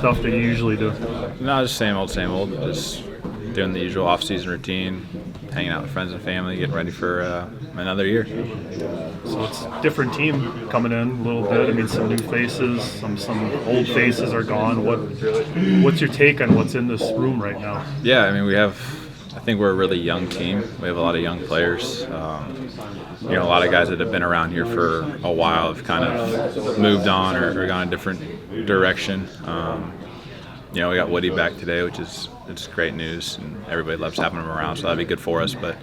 stuff that you usually do? No, just same old, just doing the usual off-season routine, hanging out with friends and family, getting ready for another year. So it's a different team coming in a little bit. I mean, some new faces, some old faces are gone. What's your take on what's in this room right now? Yeah, I mean, I think we're a really young team. We have a lot of young players. A lot of guys that have been around here for a while have kind of moved on or gone a different direction. We got Woody back today, which is great news, and everybody loves having him around, so that'd be good for us. But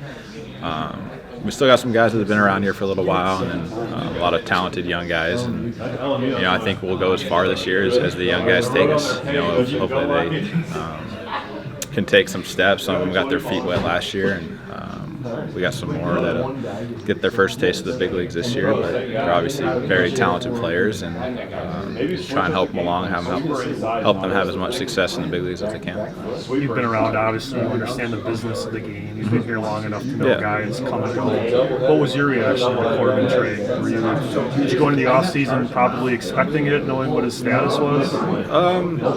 we still got some guys that have been around here for a little while, and then a lot of talented young guys. And I think we'll go as far this year as the young guys take us. Hopefully they can take some steps. Some of them got their feet wet last year, and we got some more that'll get their first taste of the big leagues this year. But they're obviously very talented players, and just try and help them along, help them have as much success in the big leagues as they can. You've been around, obviously, you understand the business of the game. You've been here long enough to know guys come and go. What was your reaction to the Corbin trade? Did you go into the offseason probably expecting it, knowing what his status was?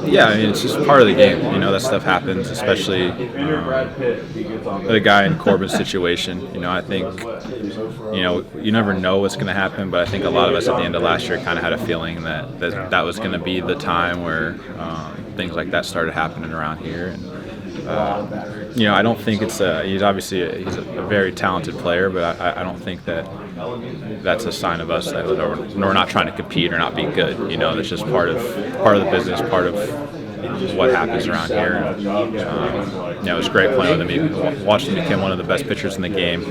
Yeah, I mean, it's just part of the game. That stuff happens, especially the guy in Corbin's situation. I think, you never know what's going to happen, but I think a lot of us at the end of last year kind of had a feeling that was going to be the time where things like that started happening around here. And I don't think he's obviously he's a very talented player, but I don't think that's a sign of us that we're not trying to compete or not be good. That's just part of the business, part of what happens around here. And, it was great playing with him. He watched him become one of the best pitchers in the game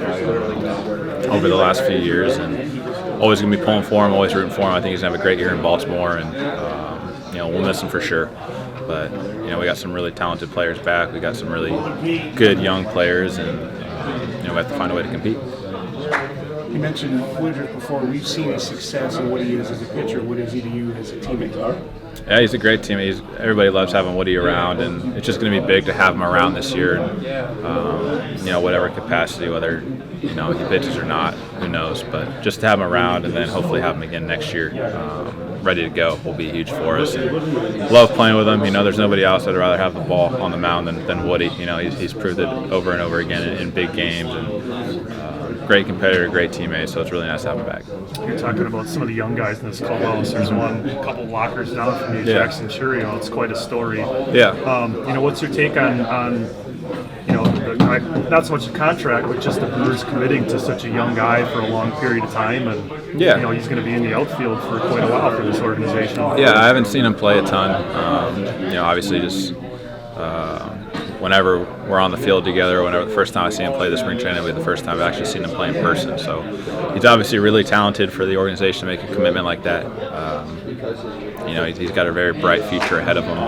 over the last few years, and always going to be pulling for him, always rooting for him. I think he's going to have a great year in Baltimore, and we'll miss him for sure. But we got some really talented players back. We got some really good young players, and we have to find a way to compete. You mentioned Woodruff before. We've seen his success and what he is as a pitcher. What is he to you as a teammate? Yeah, he's a great teammate. Everybody loves having Woody around, and it's just going to be big to have him around this year. And, whatever capacity, whether he pitches or not, who knows? But just to have him around, and then hopefully have him again next year, ready to go, will be huge for us. And love playing with him. There's nobody else I'd rather have the ball on the mound than Woody. He's proved it over and over again in big games, and great competitor, great teammate. So it's really nice to have him back. You're talking about some of the young guys in this clubhouse. There's a couple lockers down from you, Jackson Churio. It's quite a story. Yeah. What's your take on not so much the contract, but just the Brewers committing to such a young guy for a long period of time, and he's going to be in the outfield for quite a while for this organization. Yeah, I haven't seen him play a ton. Obviously just whenever we're on the field together, whenever the first time I see him play the spring training, will be the first time I've actually seen him play in person. So he's obviously really talented for the organization to make a commitment like that. He's got a very bright future ahead of him,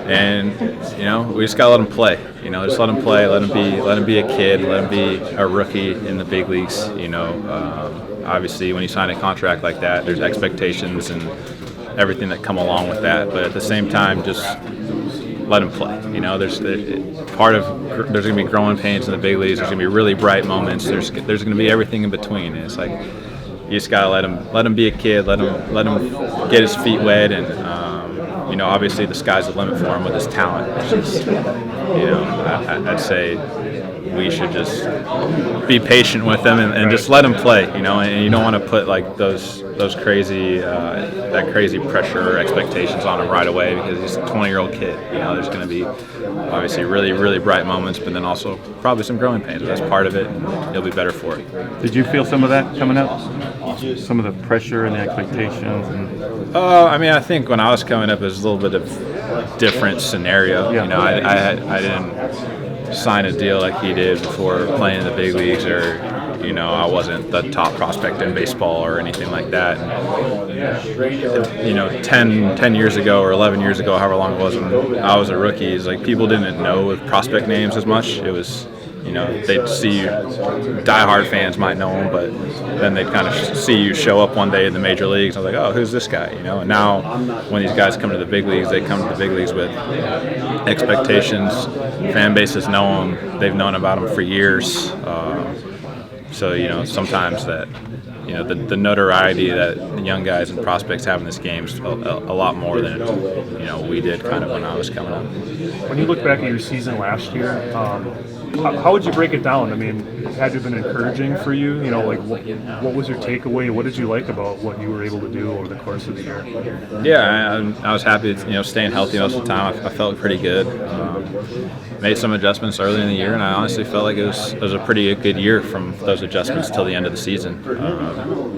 and we just gotta let him play. Just let him play, let him be a kid, let him be a rookie in the big leagues. Obviously, when you sign a contract like that, there's expectations and everything that come along with that. But at the same time, just let him play. There's going to be growing pains in the big leagues. There's going to be really bright moments. There's going to be everything in between. And it's like you just got to let him be a kid. Let him get his feet wet, and obviously the sky's the limit for him with his talent. It's just, I'd say we should just be patient with him and just let him play. And you don't want to put like those crazy that crazy pressure or expectations on him right away, because he's a 20-year-old kid. There's going to be obviously really, really bright moments, but then also probably some growing pains. That's part of it, and he'll be better for it. Did you feel some of that coming up? Some of the pressure and the expectations? I think when I was coming up, it was a little bit of different scenario. Yeah. I didn't sign a deal like he did before playing in the big leagues, or I wasn't the top prospect in baseball or anything like that. And, 10 years ago or 11 years ago, however long it was when I was a rookie, it's like people didn't know prospect names as much. It was, they'd see you, diehard fans might know him, but then they'd kind of see you show up one day in the major leagues. I was like, oh, who's this guy? And now when these guys come to the big leagues, they come to the big leagues with expectations. Fan bases know them. They've known about them for years. So, sometimes that the notoriety that the young guys and prospects have in this game is a lot more than we did kind of when I was coming up. When you look back at your season last year, how would you break it down? I mean, it had to have been encouraging for you. What was your takeaway? What did you like about what you were able to do over the course of the year? Yeah, I was happy, staying healthy most of the time. I felt pretty good. Made some adjustments early in the year, and I honestly felt like it was a pretty good year from those adjustments till the end of the season.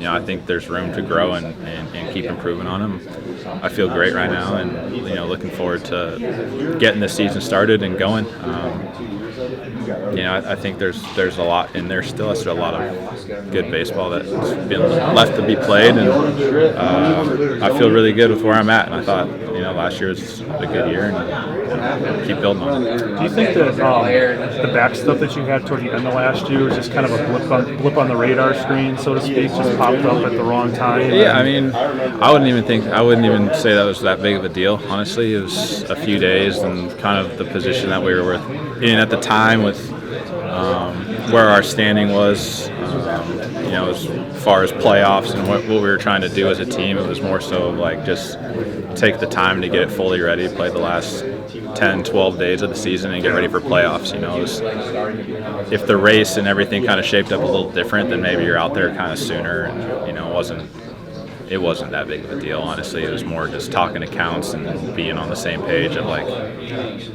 I think there's room to grow and keep improving on them. I feel great right now, and looking forward to getting this season started and going. I think there's a lot in there still. There's a lot of good baseball that's been left to be played, and I feel really good with where I'm at. And I thought, last year was a good year, and keep building on it. Do you think that the back stuff that you had toward the end of last year was just kind of a blip on the radar screen, so to speak, just popped up at the wrong time? Yeah, I mean, I wouldn't even say that was that big of a deal. Honestly, it was a few days and kind of the position that we were in at the time with where our standing was, as far as playoffs and what we were trying to do as a team. It was more so like just take the time to get it fully ready, play the last 10, 12 days of the season and get ready for playoffs. If the race and everything kind of shaped up a little different, then maybe you're out there kind of sooner, and it wasn't that big of a deal, honestly. It was more just talking accounts and being on the same page of like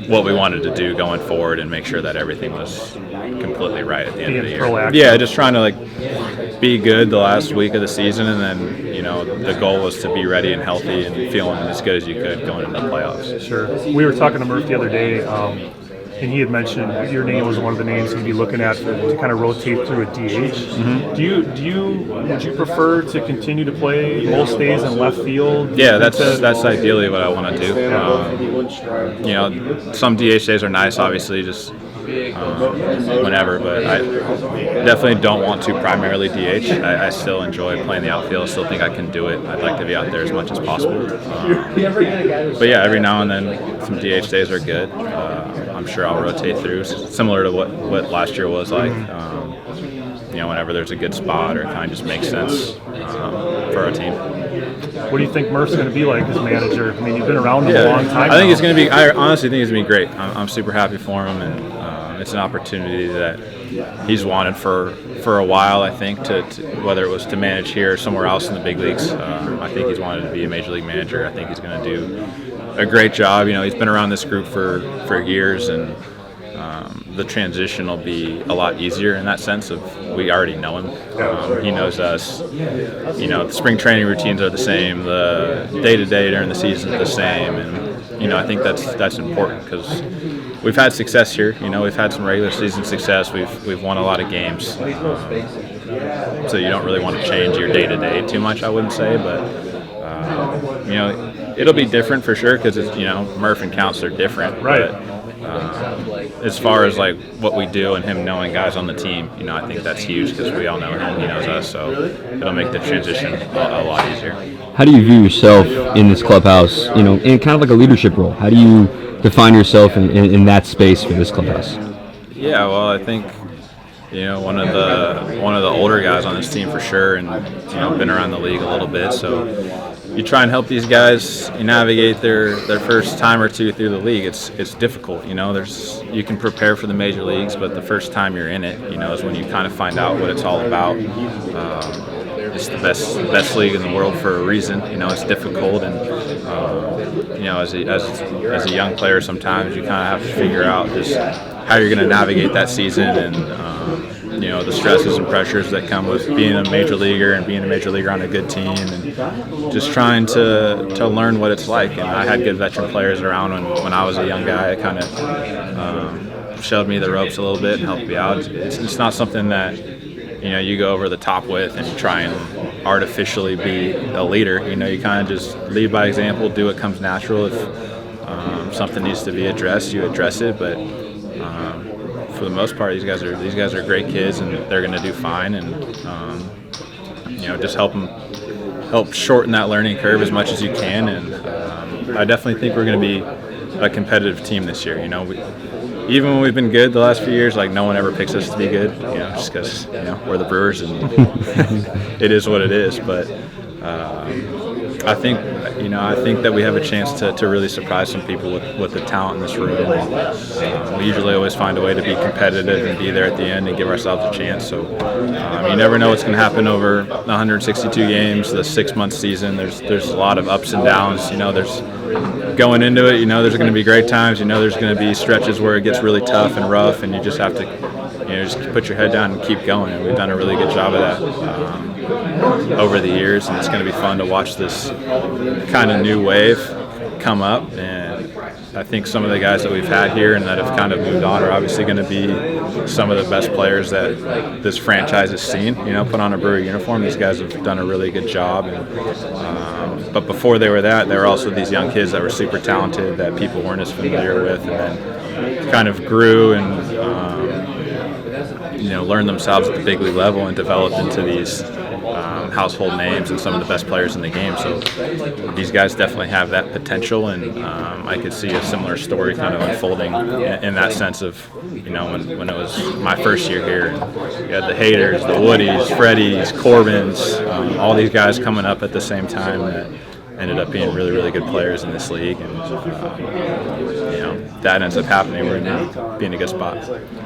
what we wanted to do going forward and make sure that everything was completely right at the end of the year. Proactive. Yeah, just trying to like be good the last week of the season, and then the goal was to be ready and healthy and feeling as good as you could going into the playoffs. Sure. We were talking to Murph the other day, and he had mentioned your name was one of the names he'd be looking at to kind of rotate through a DH. Mm-hmm. Would you prefer to continue to play most days in left field? Yeah, that's ideally what I want to do. Some DH days are nice, obviously, just whenever, but I definitely don't want to primarily DH. I still enjoy playing the outfield. I still think I can do it. I'd like to be out there as much as possible. But yeah, every now and then some DH days are good. I'm sure I'll rotate through, similar to what last year was like. Whenever there's a good spot or it kind of just makes sense for our team. What do you think Murph's going to be like as manager? I mean, you've been around him a long time. I think it's going to be. I honestly think it's going to be great. I'm super happy for him, and it's an opportunity that he's wanted for a while. I think to whether it was to manage here or somewhere else in the big leagues. I think he's wanted to be a major league manager. I think he's going to do a great job. He's been around this group for years, and the transition will be a lot easier in that sense of we already know him. He knows us. The spring training routines are the same. The day-to-day during the season is the same. And, I think that's important because we've had success here. We've had some regular season success. We've won a lot of games. So you don't really want to change your day-to-day too much, I wouldn't say. But, it'll be different for sure because, Murph and Counts are different. Right. But, as far as like what we do and him knowing guys on the team, I think that's huge because we all know him, he knows us, so it'll make the transition a lot easier. How do you view yourself in this clubhouse, in kind of like a leadership role? How do you define yourself in that space for this clubhouse? Yeah, well, I think one of the older guys on this team for sure, and been around the league a little bit, so you try and help these guys navigate their first time or two through the league. It's difficult, you can prepare for the major leagues, but the first time you're in it, is when you kind of find out what it's all about. It's the best league in the world for a reason. It's difficult, and as a young player, sometimes you kind of have to figure out just how you're going to navigate that season, and the stresses and pressures that come with being a major leaguer and being a major leaguer on a good team, and just trying to learn what it's like. And I had good veteran players around when I was a young guy. It kind of showed me the ropes a little bit and helped me out. It's not something that you go over the top with and try and artificially be a leader. You kind of just lead by example, do what comes natural. If something needs to be addressed, you address it. But for the most part, these guys are great kids, and they're going to do fine. And just help shorten that learning curve as much as you can. And I definitely think we're going to be a competitive team this year. even when we've been good the last few years, like no one ever picks us to be good, just because we're the Brewers and it is what it is. But I think that we have a chance to really surprise some people with the talent in this room. We usually always find a way to be competitive and be there at the end and give ourselves a chance. So you never know what's going to happen over 162 games, the 6-month season. There's a lot of ups and downs. There's going into it. There's going to be great times. There's going to be stretches where it gets really tough and rough, and you just have to just put your head down and keep going. And we've done a really good job of that over the years, and it's going to be fun to watch this kind of new wave come up. And I think some of the guys that we've had here and that have kind of moved on are obviously going to be some of the best players that this franchise has seen. Put on a Brewer uniform. These guys have done a really good job. And, but before they were that, there were also these young kids that were super talented that people weren't as familiar with, and then kind of grew and learned themselves at the big league level and developed into these household names and some of the best players in the game. So these guys definitely have that potential, and I could see a similar story kind of unfolding in that sense of, when it was my first year here. And you had the Haters, the Woodies, Freddies, Corbins, all these guys coming up at the same time that ended up being really, really good players in this league. And that ends up happening. We're going to be in a good spot.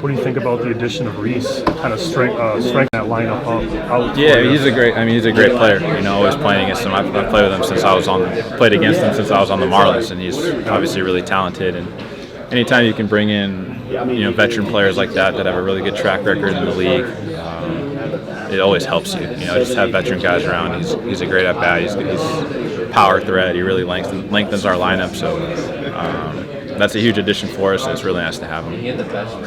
What do you think about the addition of Reese? Kind of strengthen that lineup out. Yeah, he's a great player. Always playing against him. I've played with him since I was played against him since I was on the Marlins, and he's obviously really talented. And anytime you can bring in veteran players like that have a really good track record in the league, it always helps you. Just have veteran guys around. He's a great at bat. He's power threat. He really lengthens our lineup. So that's a huge addition for us, and it's really nice to have him.